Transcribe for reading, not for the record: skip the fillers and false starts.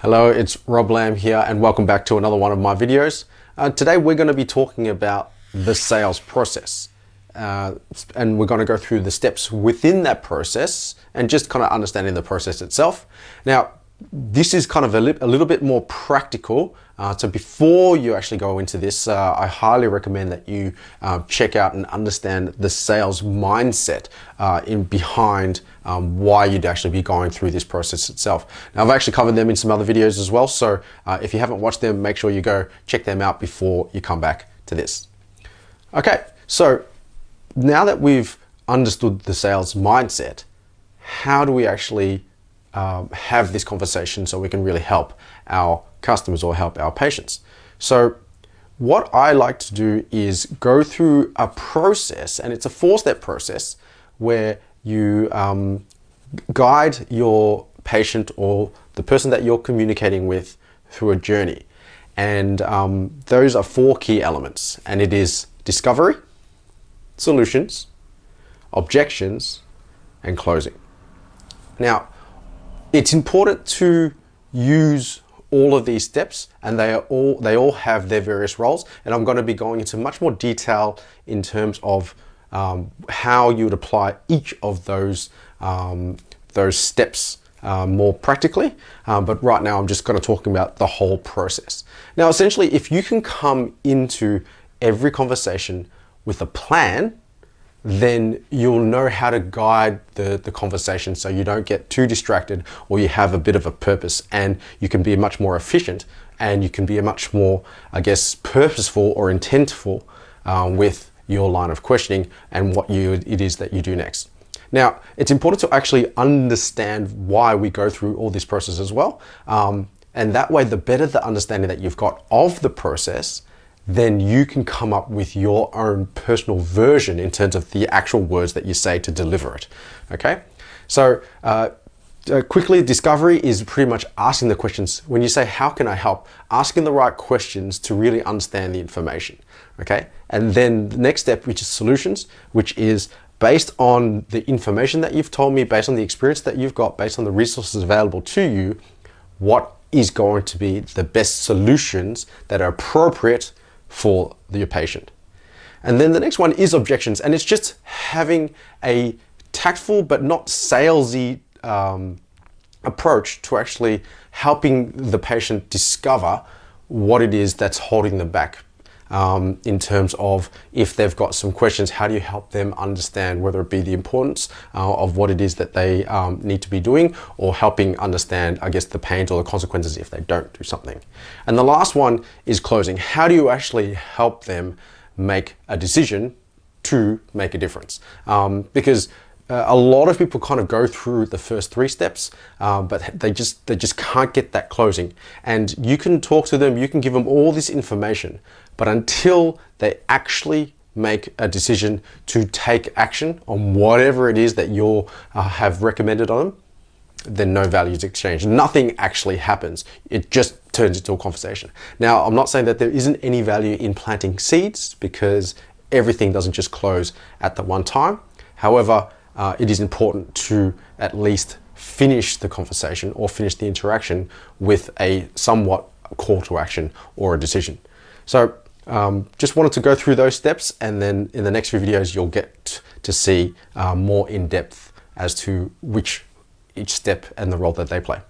Hello, it's Rob Lamb here and welcome back to another one of my videos. Today we're going to be talking about the sales process and we're going to go through the steps within that process and just kind of understanding the process itself. Now, this is kind of a little bit more practical. So before you actually go into this, I highly recommend that you check out and understand the sales mindset behind why you'd actually be going through this process itself. Now, I've actually covered them in some other videos as well. So if you haven't watched them, make sure you go check them out before you come back to this. Okay, so now that we've understood the sales mindset, how do we actually have this conversation so we can really help our customers or help our patients? So what I like to do is go through a process, and it's a 4-step process where you guide your patient or the person that you're communicating with through a journey. And those are 4 key elements, and it is discovery, solutions, objections, and closing. Now, it's important to use all of these steps, and they all have their various roles, and I'm going to be going into much more detail in terms of how you would apply each of those steps more practically, but right now I'm just going to talk about the whole process. Now, essentially, if you can come into every conversation with a plan, then you'll know how to guide the conversation so you don't get too distracted, or you have a bit of a purpose, and you can be much more efficient, and you can be a much more, I guess, purposeful or intentful with your line of questioning and what it is that you do next. Now, it's important to actually understand why we go through all this process as well. And that way, the better the understanding that you've got of the process, then you can come up with your own personal version in terms of the actual words that you say to deliver it. Okay, so quickly, discovery is pretty much asking the questions. When you say, how can I help? Asking the right questions to really understand the information. Okay, and then the next step, which is solutions, which is based on the information that you've told me, based on the experience that you've got, based on the resources available to you, what is going to be the best solutions that are appropriate for your patient. And then the next one is objections, and it's just having a tactful but not salesy approach to actually helping the patient discover what it is that's holding them back. In terms of if they've got some questions, how do you help them understand, whether it be the importance of what it is that they need to be doing, or helping understand, I guess, the pains or the consequences if they don't do something. And the last one is closing. How do you actually help them make a decision to make a difference? Because a lot of people kind of go through the first 3 steps, but they just can't get that closing. And you can talk to them, you can give them all this information, but until they actually make a decision to take action on whatever it is that you have recommended on them, then no value is exchanged. Nothing actually happens. It just turns into a conversation. Now, I'm not saying that there isn't any value in planting seeds, because everything doesn't just close at the one time. However, it is important to at least finish the conversation or finish the interaction with a somewhat call to action or a decision. So just wanted to go through those steps, and then in the next few videos you'll get to see more in depth as to each step and the role that they play.